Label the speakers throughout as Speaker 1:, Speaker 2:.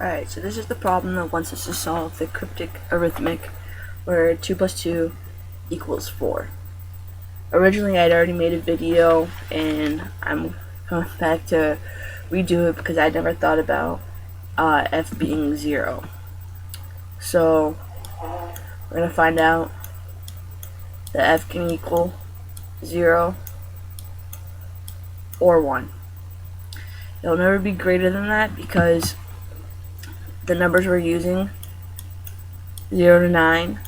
Speaker 1: Alright, so this is the problem that wants us to solve the cryptic arithmetic where 2 plus 2 equals 4. Originally I'd already made a video and I'm coming back to redo it because I never thought about f being 0. So we're going to find out that f can equal 0 or 1. It'll never be greater than that because the numbers we're using 0 to 9,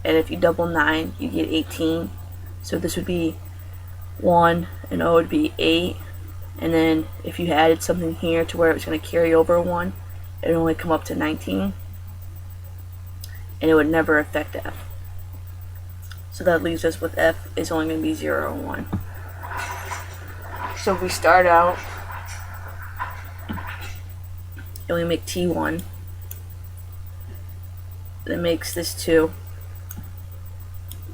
Speaker 1: and if you double 9 you get 18, so this would be 1 and O would be 8, and then if you added something here to where it was going to carry over 1, it would only come up to 19, and it would never affect f. So that leaves us with f is only going to be 0 and 1. So if we start out and we make t1, that makes this 2.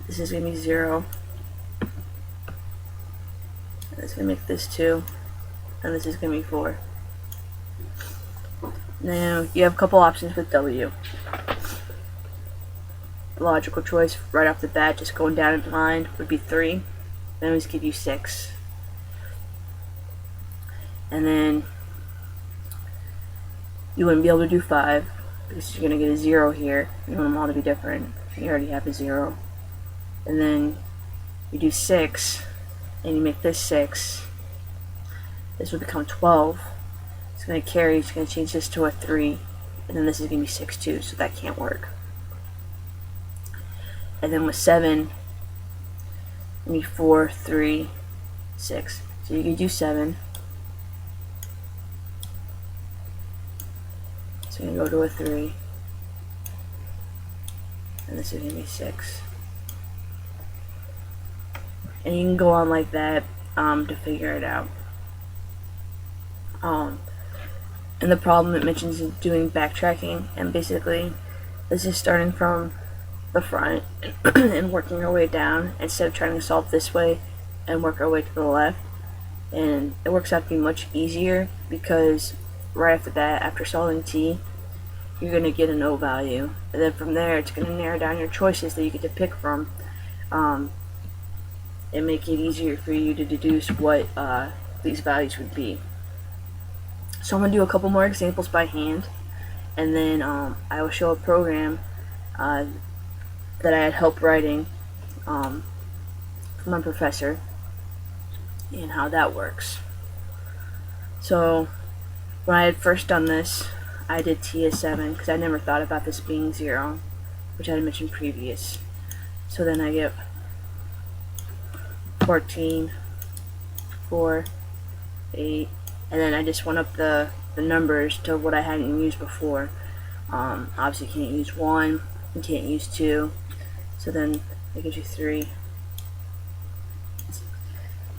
Speaker 1: This is going to be 0. That's going to make this 2. And this is going to be 4. Now, you have a couple options with w. Logical choice right off the bat, just going down in line, would be 3. Then we just give you 6. And then you wouldn't be able to do 5. Because you're going to get a 0 here. You want them all to be different. You already have a 0. And then you do 6, and you make this 6. This will become 12. It's going to carry, it's going to change this to a 3. And then this is going to be 6 too, so that can't work. And then with 7, you need 4, 3, 6. So you can do 7. So you're going to go to a 3, and this is going to be 6. And you can go on like that to figure it out. And the problem it mentions is doing backtracking, and basically this is starting from the front and working our way down instead of trying to solve this way and work our way to the left. And it works out to be much easier because right after that, after solving t, you're going to get an O value, and then from there it's going to narrow down your choices that you get to pick from, and make it easier for you to deduce what these values would be. So I'm going to do a couple more examples by hand, and then I will show a program that I had help writing from my professor and how that works. So when I had first done this, I did t as 7 because I never thought about this being 0, which I had mentioned previous. So then I get 14, 4, 8, and then I just went up the numbers to what I hadn't used before. Obviously you can't use 1, you can't use 2, so then it gives you 3.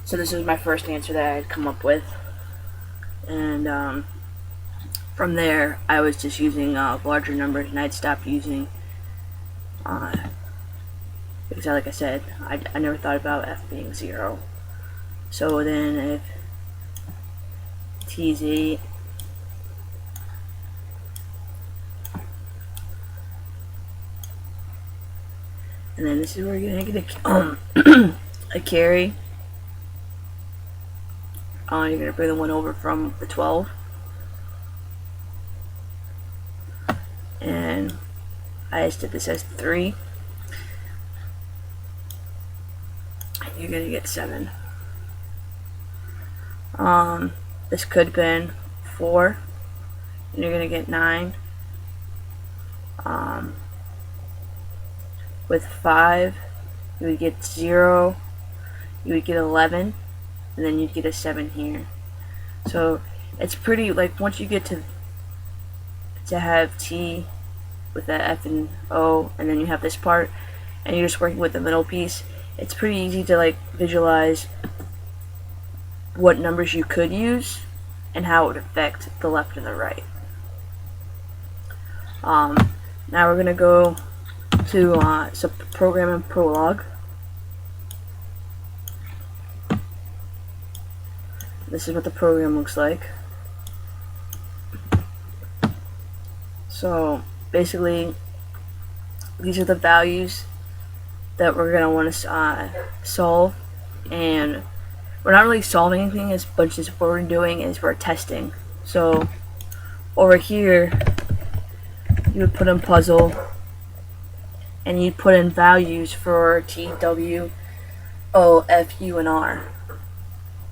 Speaker 1: So this is my first answer that I had come up with, and from there I was just using larger numbers, and I'd stopped using because like I said, I never thought about f being 0. So then if t is 8, and then this is where you're going to get a carry. You're going to bring the 1 over from the 12. And I just did this as 3. You're going to get 7. This could have been 4, and you're going to get 9. With 5, you would get 0, you would get 11, and then you'd get a 7 here. So it's pretty, like, once you get to have t with that f and o, and then you have this part, and you're just working with the middle piece, it's pretty easy to like visualize what numbers you could use and how it would affect the left and the right. Now we're going to go to some program in Prolog. This is what the program looks like. So basically, these are the values that we're going to want to solve, and we're not really solving anything as much as what we're doing is we're testing. So over here, you would put in puzzle, and you'd put in values for T, W, O, F, U, and R.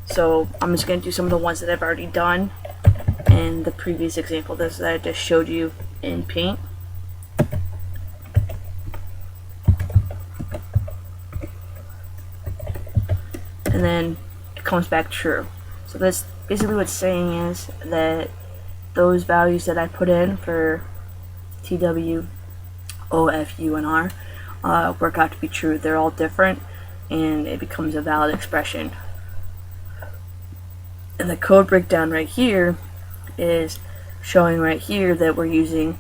Speaker 1: So I'm just going to do some of the ones that I've already done in the previous example that I just showed you in Paint. And then it comes back true. So that's basically what it's saying is that those values that I put in for T, W, O, F, U, and R work out to be true. They're all different, and it becomes a valid expression. And the code breakdown right here is showing right here that we're using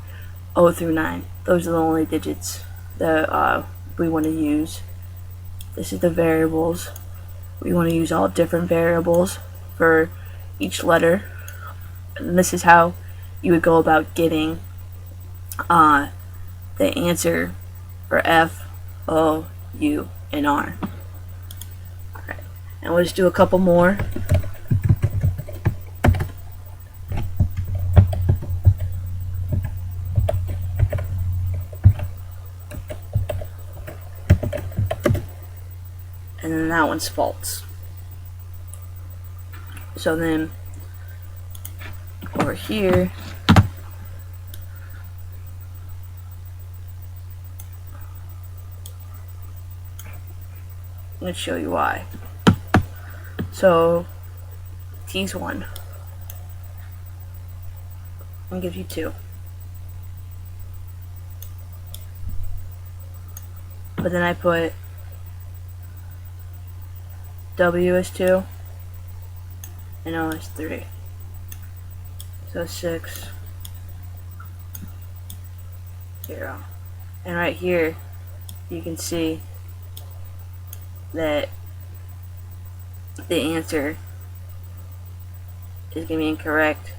Speaker 1: 0 through 9. Those are the only digits that we want to use. This is the variables. We want to use all different variables for each letter. And this is how you would go about getting the answer for F, O, U, and R. Alright, and we'll just do a couple more. And then that one's false. So then over here, I'm going to show you why. So T's 1. I'm going to give you 2. But then I put W is 2 and O is 3. So 6, 0. And right here you can see that the answer is going to be incorrect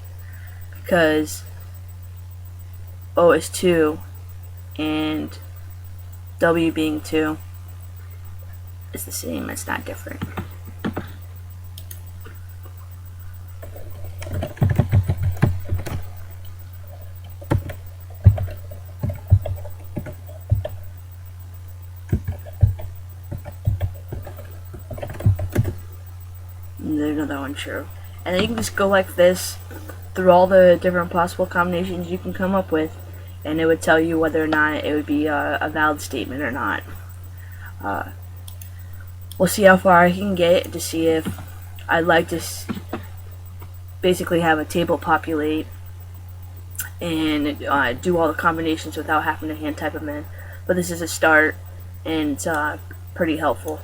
Speaker 1: because O is 2 and W being 2 is the same, it's not different. And there's another one true. And then you can just go like this through all the different possible combinations you can come up with, and it would tell you whether or not it would be a valid statement or not. We'll see how far I can get to see if I'd like to basically have a table populate and do all the combinations without having to hand type them in. But this is a start, and it's pretty helpful.